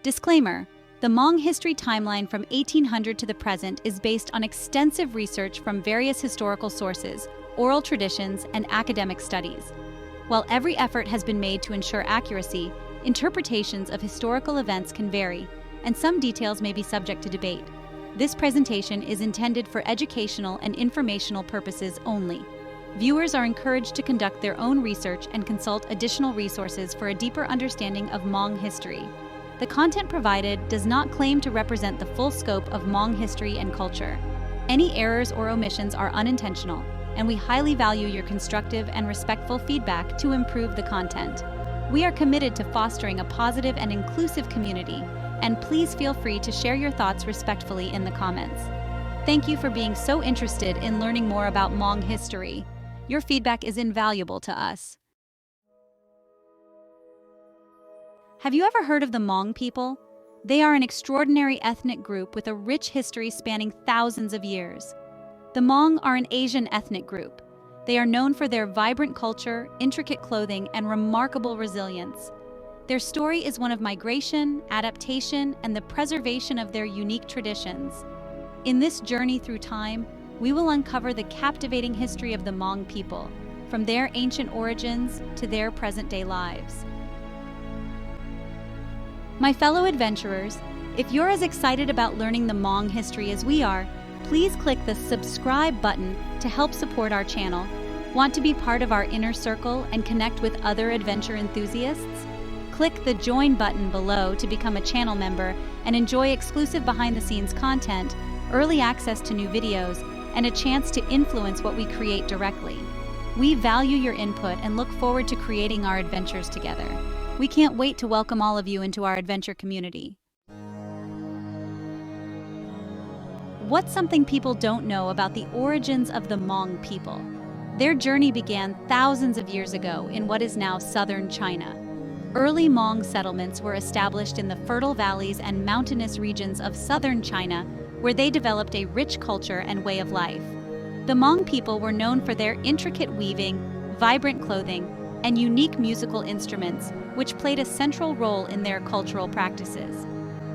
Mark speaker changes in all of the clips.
Speaker 1: Disclaimer: the Hmong history timeline from 1800 to the present is based on extensive research from various historical sources, oral traditions, and academic studies. While every effort has been made to ensure accuracy, interpretations of historical events can vary, and some details may be subject to debate. This presentation is intended for educational and informational purposes only. Viewers are encouraged to conduct their own research and consult additional resources for a deeper understanding of Hmong history. The content provided does not claim to represent the full scope of Hmong history and culture. Any errors or omissions are unintentional, and we highly value your constructive and respectful feedback to improve the content. We are committed to fostering a positive and inclusive community, and please feel free to share your thoughts respectfully in the comments. Thank you for being so interested in learning more about Hmong history. Your feedback is invaluable to us. Have you ever heard of the Hmong people? They are an extraordinary ethnic group with a rich history spanning thousands of years. The Hmong are an Asian ethnic group. They are known for their vibrant culture, intricate clothing, and remarkable resilience. Their story is one of migration, adaptation, and the preservation of their unique traditions. In this journey through time, we will uncover the captivating history of the Hmong people, from their ancient origins to their present-day lives. My fellow adventurers, if you're as excited about learning the Hmong history as we are, please click the subscribe button to help support our channel. Want to be part of our inner circle and connect with other adventure enthusiasts? Click the join button below to become a channel member and enjoy exclusive behind-the-scenes content, early access to new videos, and a chance to influence what we create directly. We value your input and look forward to creating our adventures together. We can't wait to welcome all of you into our adventure community. What's something people don't know about the origins of the Hmong people? Their journey began thousands of years ago in what is now southern China. Early Hmong settlements were established in the fertile valleys and mountainous regions of southern China, where they developed a rich culture and way of life. The Hmong people were known for their intricate weaving, vibrant clothing, and unique musical instruments, which played a central role in their cultural practices.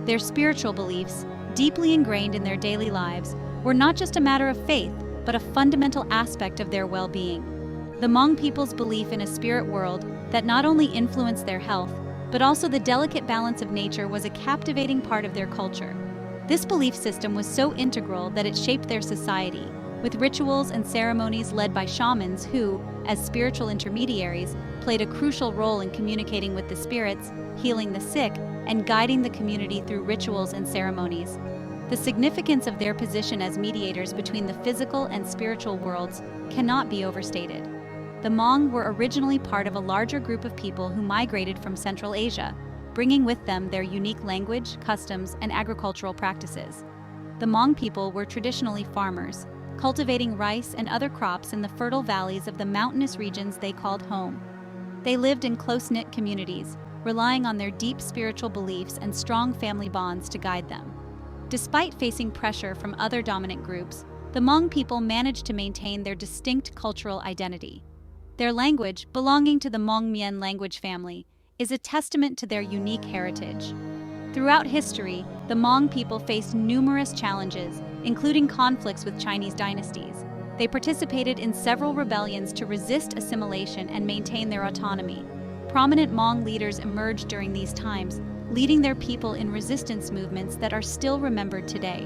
Speaker 1: Their spiritual beliefs, deeply ingrained in their daily lives, were not just a matter of faith, but a fundamental aspect of their well-being. The Hmong people's belief in a spirit world that not only influenced their health, but also the delicate balance of nature was a captivating part of their culture. This belief system was so integral that it shaped their society, with rituals and ceremonies led by shamans who, as spiritual intermediaries, played a crucial role in communicating with the spirits, healing the sick, and guiding the community through rituals and ceremonies. The significance of their position as mediators between the physical and spiritual worlds cannot be overstated. The Hmong were originally part of a larger group of people who migrated from Central Asia, bringing with them their unique language, customs, and agricultural practices. The Hmong people were traditionally farmers, cultivating rice and other crops in the fertile valleys of the mountainous regions they called home. They lived in close-knit communities, relying on their deep spiritual beliefs and strong family bonds to guide them. Despite facing pressure from other dominant groups, the Hmong people managed to maintain their distinct cultural identity. Their language, belonging to the Hmong-Mien language family, is a testament to their unique heritage. Throughout history, the Hmong people faced numerous challenges, including conflicts with Chinese dynasties. They participated in several rebellions to resist assimilation and maintain their autonomy. Prominent Hmong leaders emerged during these times, leading their people in resistance movements that are still remembered today.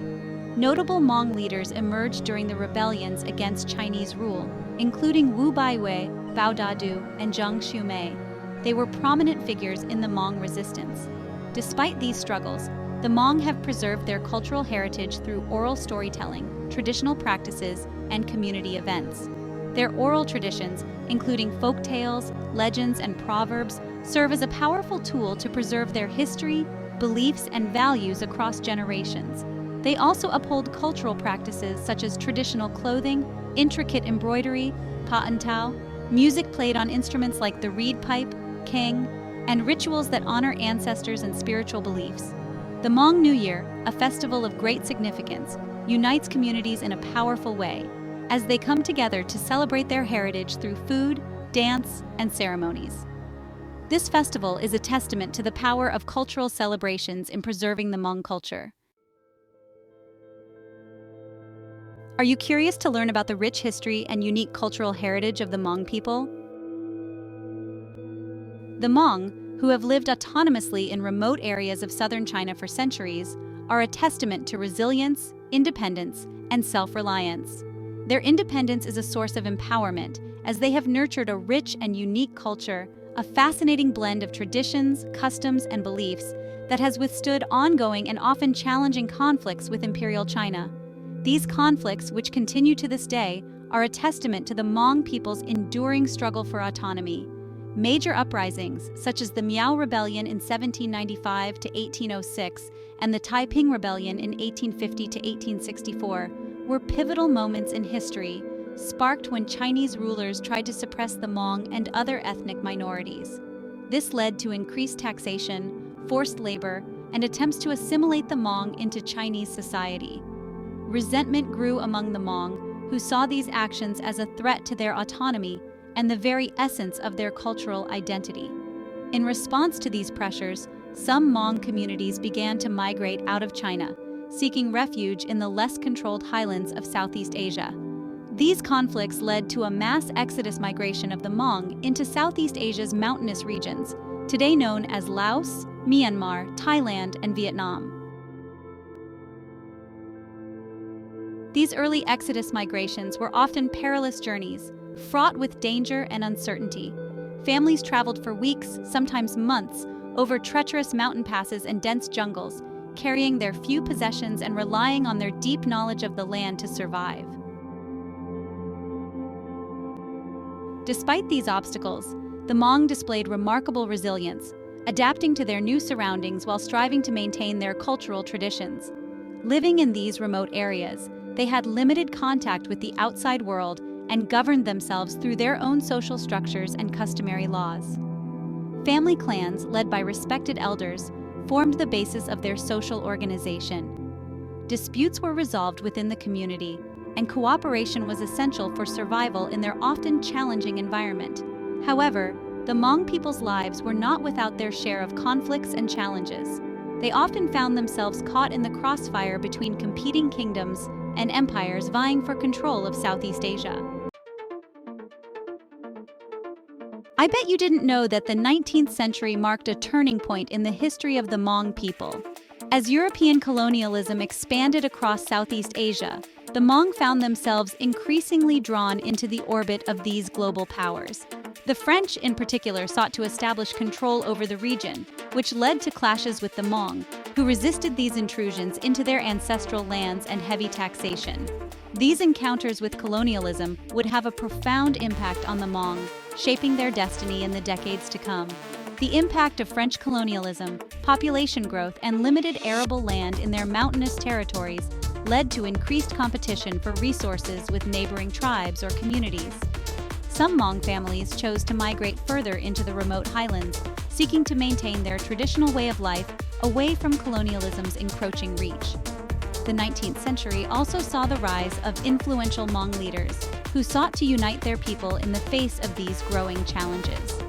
Speaker 1: Notable Hmong leaders emerged during the rebellions against Chinese rule, including Wu Baiwei, Bao Dadu, and Zheng Shumei. They were prominent figures in the Hmong resistance. Despite these struggles, the Hmong have preserved their cultural heritage through oral storytelling, traditional practices, and community events. Their oral traditions, including folk tales, legends, and proverbs, serve as a powerful tool to preserve their history, beliefs, and values across generations. They also uphold cultural practices such as traditional clothing, intricate embroidery, pa'antao, music played on instruments like the reed pipe, king, and rituals that honor ancestors and spiritual beliefs. The Hmong New Year, a festival of great significance, unites communities in a powerful way, as they come together to celebrate their heritage through food, dance, and ceremonies. This festival is a testament to the power of cultural celebrations in preserving the Hmong culture. Are you curious to learn about the rich history and unique cultural heritage of the Hmong people? The Hmong, who have lived autonomously in remote areas of southern China for centuries, are a testament to resilience, independence, and self-reliance. Their independence is a source of empowerment, as they have nurtured a rich and unique culture, a fascinating blend of traditions, customs, and beliefs that has withstood ongoing and often challenging conflicts with Imperial China. These conflicts, which continue to this day, are a testament to the Hmong people's enduring struggle for autonomy. Major uprisings, such as the Miao Rebellion in 1795 to 1806 and the Taiping Rebellion in 1850 to 1864, were pivotal moments in history, sparked when Chinese rulers tried to suppress the Hmong and other ethnic minorities. This led to increased taxation, forced labor, and attempts to assimilate the Hmong into Chinese society. Resentment grew among the Hmong, who saw these actions as a threat to their autonomy and the very essence of their cultural identity. In response to these pressures, some Hmong communities began to migrate out of China, seeking refuge in the less controlled highlands of Southeast Asia. These conflicts led to a mass exodus migration of the Hmong into Southeast Asia's mountainous regions, today known as Laos, Myanmar, Thailand, and Vietnam. These early exodus migrations were often perilous journeys, fraught with danger and uncertainty. Families traveled for weeks, sometimes months, over treacherous mountain passes and dense jungles, carrying their few possessions and relying on their deep knowledge of the land to survive. Despite these obstacles, the Hmong displayed remarkable resilience, adapting to their new surroundings while striving to maintain their cultural traditions. Living in these remote areas, they had limited contact with the outside world and governed themselves through their own social structures and customary laws. Family clans, led by respected elders, formed the basis of their social organization. Disputes were resolved within the community, and cooperation was essential for survival in their often challenging environment. However, the Hmong people's lives were not without their share of conflicts and challenges. They often found themselves caught in the crossfire between competing kingdoms and empires vying for control of Southeast Asia. I bet you didn't know that the 19th century marked a turning point in the history of the Hmong people. As European colonialism expanded across Southeast Asia, the Hmong found themselves increasingly drawn into the orbit of these global powers. The French, in particular, sought to establish control over the region, which led to clashes with the Hmong, who resisted these intrusions into their ancestral lands and heavy taxation. These encounters with colonialism would have a profound impact on the Hmong, shaping their destiny in the decades to come. The impact of French colonialism, population growth, and limited arable land in their mountainous territories led to increased competition for resources with neighboring tribes or communities. Some Hmong families chose to migrate further into the remote highlands, seeking to maintain their traditional way of life away from colonialism's encroaching reach. The 19th century also saw the rise of influential Hmong leaders who sought to unite their people in the face of these growing challenges.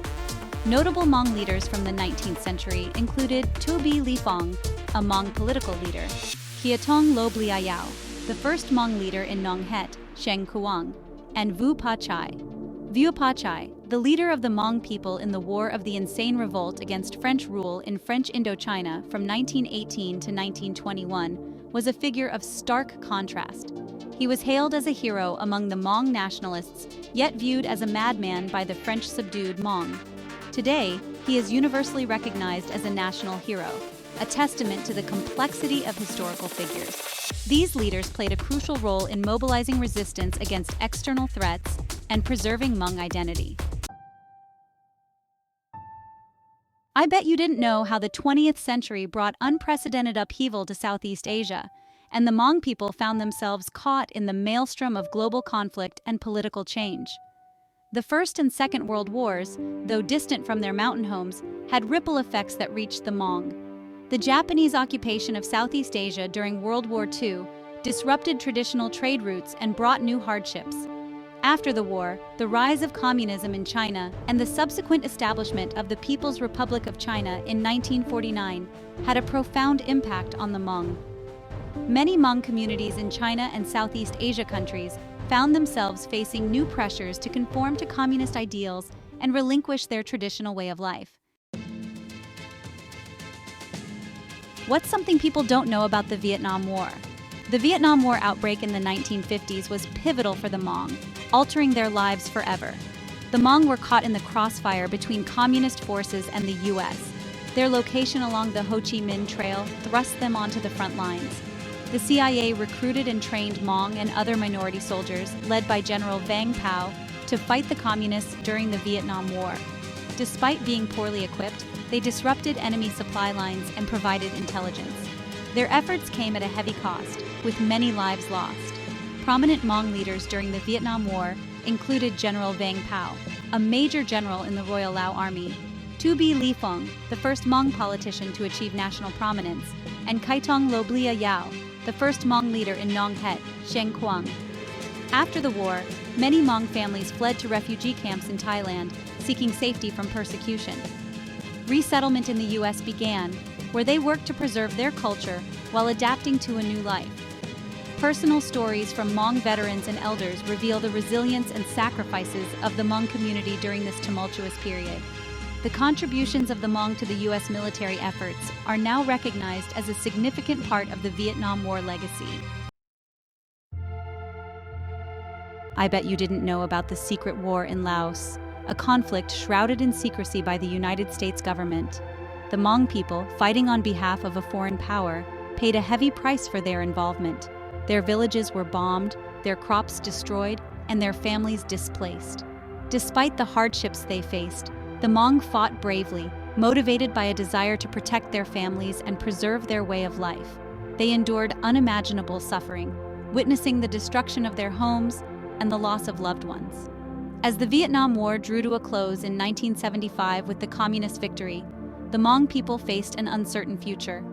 Speaker 1: Notable Hmong leaders from the 19th century included Toby Lifong, a Hmong political leader, Khiatong Lobliayao, the first Hmong leader in Nong Het, Sheng Kuang, and Vu Pa Chai. Vu Pa Chai, the leader of the Hmong people in the War of the Insane Revolt against French rule in French Indochina from 1918 to 1921, was a figure of stark contrast. He was hailed as a hero among the Hmong nationalists, yet viewed as a madman by the French-subdued Hmong. Today, he is universally recognized as a national hero, a testament to the complexity of historical figures. These leaders played a crucial role in mobilizing resistance against external threats and preserving Hmong identity. I bet you didn't know how the 20th century brought unprecedented upheaval to Southeast Asia, and the Hmong people found themselves caught in the maelstrom of global conflict and political change. The First and Second World Wars, though distant from their mountain homes, had ripple effects that reached the Hmong. The Japanese occupation of Southeast Asia during World War II disrupted traditional trade routes and brought new hardships. After the war, the rise of communism in China and the subsequent establishment of the People's Republic of China in 1949 had a profound impact on the Hmong. Many Hmong communities in China and Southeast Asia countries found themselves facing new pressures to conform to communist ideals and relinquish their traditional way of life. What's something people don't know about the Vietnam War? The Vietnam War outbreak in the 1950s was pivotal for the Hmong, altering their lives forever. The Hmong were caught in the crossfire between communist forces and the U.S. Their location along the Ho Chi Minh Trail thrust them onto the front lines. The CIA recruited and trained Hmong and other minority soldiers, led by General Vang Pao, to fight the communists during the Vietnam War. Despite being poorly equipped, they disrupted enemy supply lines and provided intelligence. Their efforts came at a heavy cost, with many lives lost. Prominent Hmong leaders during the Vietnam War included General Vang Pao, a major general in the Royal Lao Army, Tu Bi Li Phung, the first Hmong politician to achieve national prominence, and Kai Tong Lo Blia Yao, the first Hmong leader in Nong Het, Sheng Quang. After the war, many Hmong families fled to refugee camps in Thailand, seeking safety from persecution. Resettlement in the U.S. began, where they worked to preserve their culture while adapting to a new life. Personal stories from Hmong veterans and elders reveal the resilience and sacrifices of the Hmong community during this tumultuous period. The contributions of the Hmong to the U.S. military efforts are now recognized as a significant part of the Vietnam War legacy. I bet you didn't know about the secret war in Laos, a conflict shrouded in secrecy by the United States government. The Hmong people, fighting on behalf of a foreign power, paid a heavy price for their involvement. Their villages were bombed, their crops destroyed, and their families displaced. Despite the hardships they faced, the Hmong fought bravely, motivated by a desire to protect their families and preserve their way of life. They endured unimaginable suffering, witnessing the destruction of their homes and the loss of loved ones. As the Vietnam War drew to a close in 1975 with the communist victory, the Hmong people faced an uncertain future.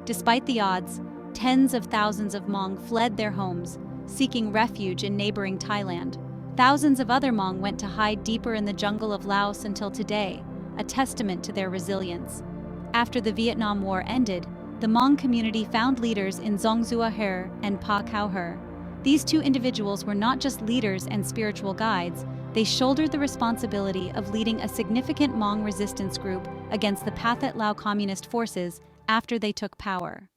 Speaker 1: Despite the odds, tens of thousands of Hmong fled their homes, seeking refuge in neighboring Thailand. Thousands of other Hmong went to hide deeper in the jungle of Laos until today, a testament to their resilience. After the Vietnam War ended, the Hmong community found leaders in Dong Zua Her and Pa Cao Her. These two individuals were not just leaders and spiritual guides, they shouldered the responsibility of leading a significant Hmong resistance group against the Pathet Lao communist forces after they took power.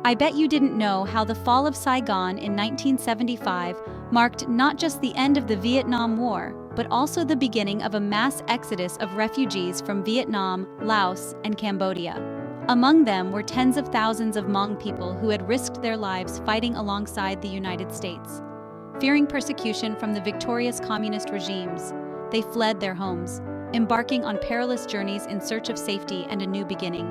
Speaker 1: I bet you didn't know how the fall of Saigon in 1975 marked not just the end of the Vietnam War, but also the beginning of a mass exodus of refugees from Vietnam, Laos, and Cambodia. Among them were tens of thousands of Hmong people who had risked their lives fighting alongside the United States. Fearing persecution from the victorious communist regimes, they fled their homes, embarking on perilous journeys in search of safety and a new beginning.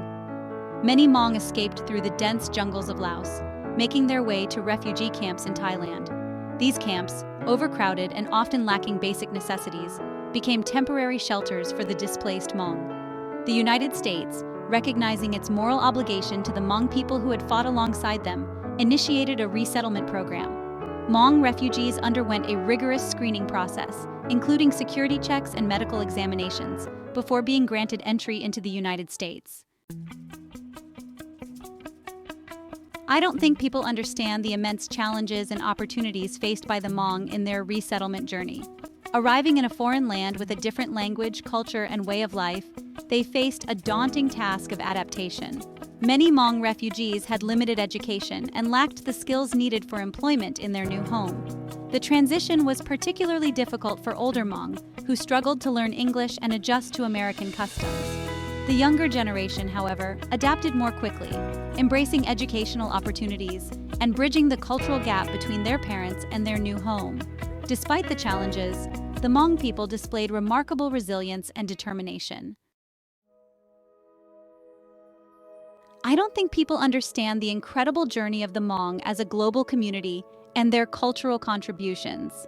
Speaker 1: Many Hmong escaped through the dense jungles of Laos, making their way to refugee camps in Thailand. These camps, overcrowded and often lacking basic necessities, became temporary shelters for the displaced Hmong. The United States, recognizing its moral obligation to the Hmong people who had fought alongside them, initiated a resettlement program. Hmong refugees underwent a rigorous screening process, including security checks and medical examinations, before being granted entry into the United States. I don't think people understand the immense challenges and opportunities faced by the Hmong in their resettlement journey. Arriving in a foreign land with a different language, culture, and way of life, they faced a daunting task of adaptation. Many Hmong refugees had limited education and lacked the skills needed for employment in their new home. The transition was particularly difficult for older Hmong, who struggled to learn English and adjust to American customs. The younger generation, however, adapted more quickly, embracing educational opportunities and bridging the cultural gap between their parents and their new home. Despite the challenges, the Hmong people displayed remarkable resilience and determination. I don't think people understand the incredible journey of the Hmong as a global community and their cultural contributions.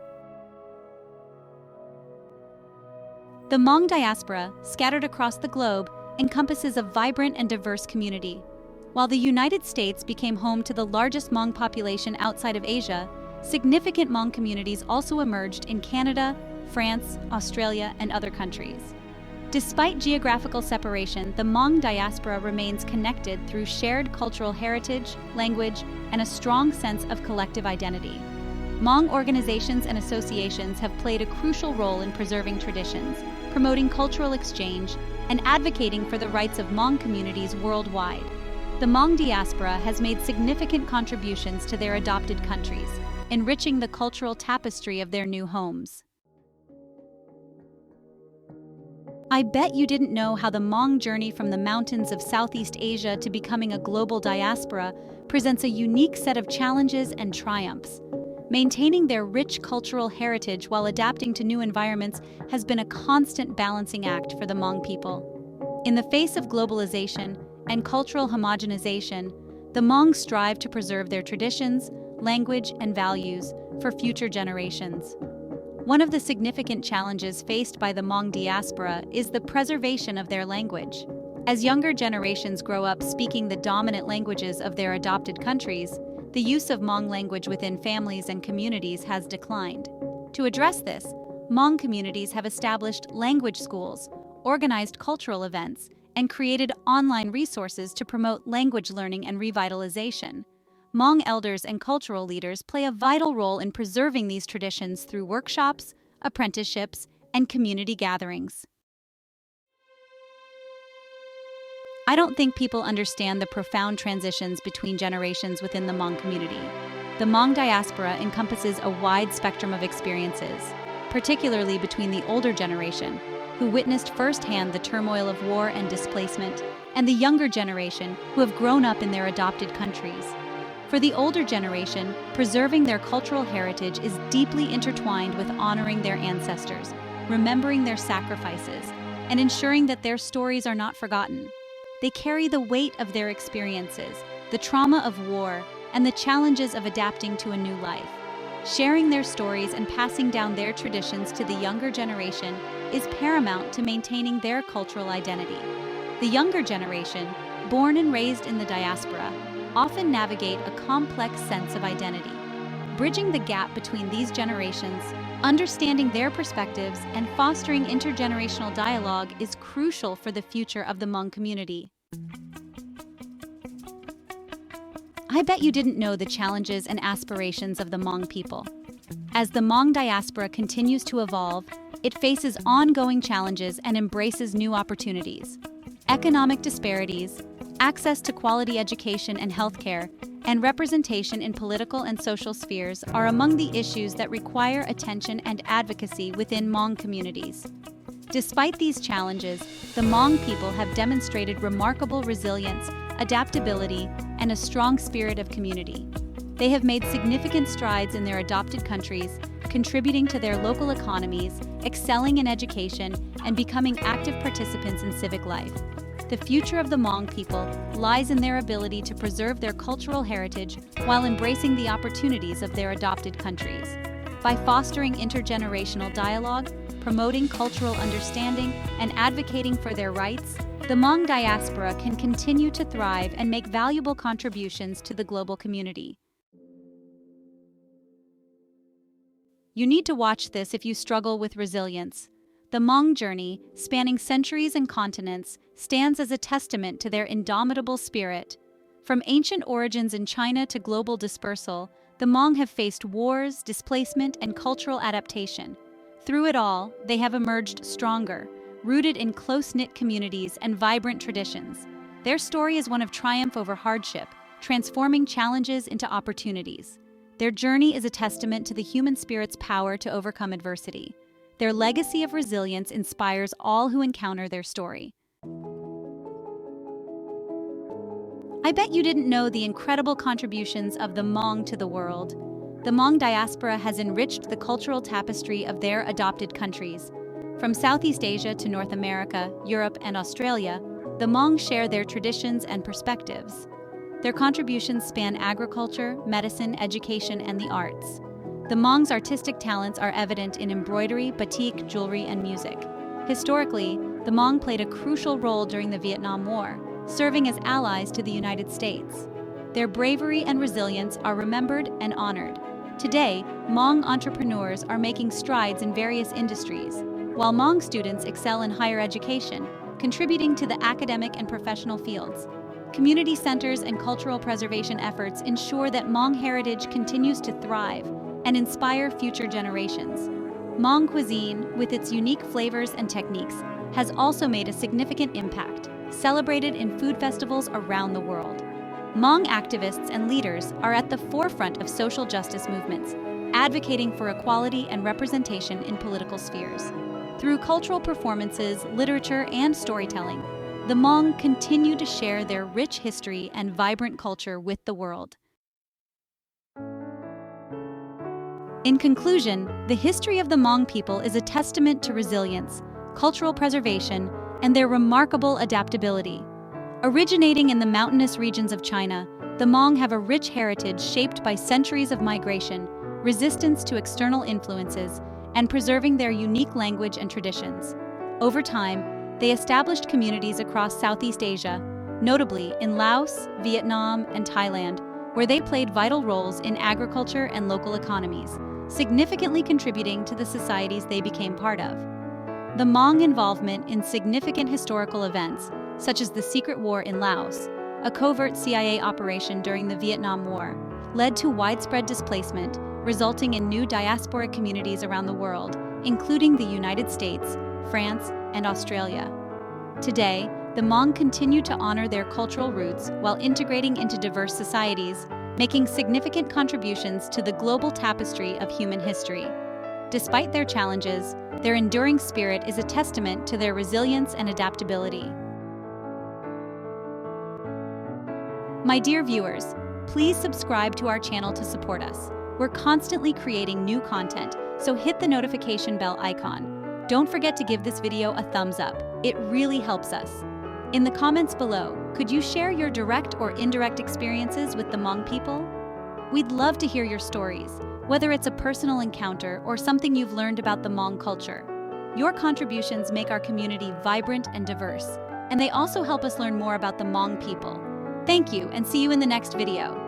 Speaker 1: The Hmong diaspora, scattered across the globe, encompasses a vibrant and diverse community. While the United States became home to the largest Hmong population outside of Asia, Significant Hmong communities also emerged in Canada, France, Australia, and other countries. Despite geographical separation, the Hmong diaspora remains connected through shared cultural heritage, language, and a strong sense of collective identity. Hmong organizations and associations have played a crucial role in preserving traditions, promoting cultural exchange, and advocating for the rights of Hmong communities worldwide. The Hmong diaspora has made significant contributions to their adopted countries, enriching the cultural tapestry of their new homes. I bet you didn't know how the Hmong journey from the mountains of Southeast Asia to becoming a global diaspora presents a unique set of challenges and triumphs. Maintaining their rich cultural heritage while adapting to new environments has been a constant balancing act for the Hmong people. In the face of globalization and cultural homogenization, the Hmong strive to preserve their traditions, language, and values for future generations. One of the significant challenges faced by the Hmong diaspora is the preservation of their language. As younger generations grow up speaking the dominant languages of their adopted countries, the use of Hmong language within families and communities has declined. To address this, Hmong communities have established language schools, organized cultural events, and created online resources to promote language learning and revitalization. Hmong elders and cultural leaders play a vital role in preserving these traditions through workshops, apprenticeships, and community gatherings. I don't think people understand the profound transitions between generations within the Hmong community. The Hmong diaspora encompasses a wide spectrum of experiences, particularly between the older generation, who witnessed firsthand the turmoil of war and displacement, and the younger generation, who have grown up in their adopted countries. For the older generation, preserving their cultural heritage is deeply intertwined with honoring their ancestors, remembering their sacrifices, and ensuring that their stories are not forgotten. They carry the weight of their experiences, the trauma of war, and the challenges of adapting to a new life. Sharing their stories and passing down their traditions to the younger generation is paramount to maintaining their cultural identity. The younger generation, born and raised in the diaspora, often navigate a complex sense of identity. Bridging the gap between these generations, understanding their perspectives, and fostering intergenerational dialogue is crucial for the future of the Hmong community. I bet you didn't know the challenges and aspirations of the Hmong people. As the Hmong diaspora continues to evolve, it faces ongoing challenges and embraces new opportunities. Economic disparities, access to quality education and healthcare, and representation in political and social spheres are among the issues that require attention and advocacy within Hmong communities. Despite these challenges, the Hmong people have demonstrated remarkable resilience, adaptability, and a strong spirit of community. They have made significant strides in their adopted countries, contributing to their local economies, excelling in education, and becoming active participants in civic life. The future of the Hmong people lies in their ability to preserve their cultural heritage while embracing the opportunities of their adopted countries. By fostering intergenerational dialogue, promoting cultural understanding, and advocating for their rights, the Hmong diaspora can continue to thrive and make valuable contributions to the global community. You need to watch this if you struggle with resilience. The Hmong journey, spanning centuries and continents, stands as a testament to their indomitable spirit. From ancient origins in China to global dispersal, the Hmong have faced wars, displacement, and cultural adaptation. Through it all, they have emerged stronger, rooted in close-knit communities and vibrant traditions. Their story is one of triumph over hardship, transforming challenges into opportunities. Their journey is a testament to the human spirit's power to overcome adversity. Their legacy of resilience inspires all who encounter their story. I bet you didn't know the incredible contributions of the Hmong to the world. The Hmong diaspora has enriched the cultural tapestry of their adopted countries. From Southeast Asia to North America, Europe, and Australia, the Hmong share their traditions and perspectives. Their contributions span agriculture, medicine, education, and the arts. The Hmong's artistic talents are evident in embroidery, batik, jewelry, and music. Historically, the Hmong played a crucial role during the Vietnam War, serving as allies to the United States. Their bravery and resilience are remembered and honored. Today, Hmong entrepreneurs are making strides in various industries, while Hmong students excel in higher education, contributing to the academic and professional fields. Community centers and cultural preservation efforts ensure that Hmong heritage continues to thrive and inspire future generations. Hmong cuisine, with its unique flavors and techniques, has also made a significant impact, celebrated in food festivals around the world. Hmong activists and leaders are at the forefront of social justice movements, advocating for equality and representation in political spheres. Through cultural performances, literature, and storytelling, the Hmong continue to share their rich history and vibrant culture with the world. In conclusion, the history of the Hmong people is a testament to resilience, cultural preservation, and their remarkable adaptability. Originating in the mountainous regions of China, the Hmong have a rich heritage shaped by centuries of migration, resistance to external influences, and preserving their unique language and traditions. Over time, they established communities across Southeast Asia, notably in Laos, Vietnam, and Thailand, where they played vital roles in agriculture and local economies, significantly contributing to the societies they became part of. The Hmong involvement in significant historical events, such as the Secret War in Laos, a covert CIA operation during the Vietnam War, led to widespread displacement, resulting in new diasporic communities around the world, including the United States, France, and Australia. Today, the Hmong continue to honor their cultural roots while integrating into diverse societies, making significant contributions to the global tapestry of human history. Despite their challenges, their enduring spirit is a testament to their resilience and adaptability. My dear viewers, please subscribe to our channel to support us. We're constantly creating new content, so hit the notification bell icon. Don't forget to give this video a thumbs up. It really helps us. In the comments below, could you share your direct or indirect experiences with the Hmong people? We'd love to hear your stories, whether it's a personal encounter or something you've learned about the Hmong culture. Your contributions make our community vibrant and diverse, and they also help us learn more about the Hmong people. Thank you, and see you in the next video.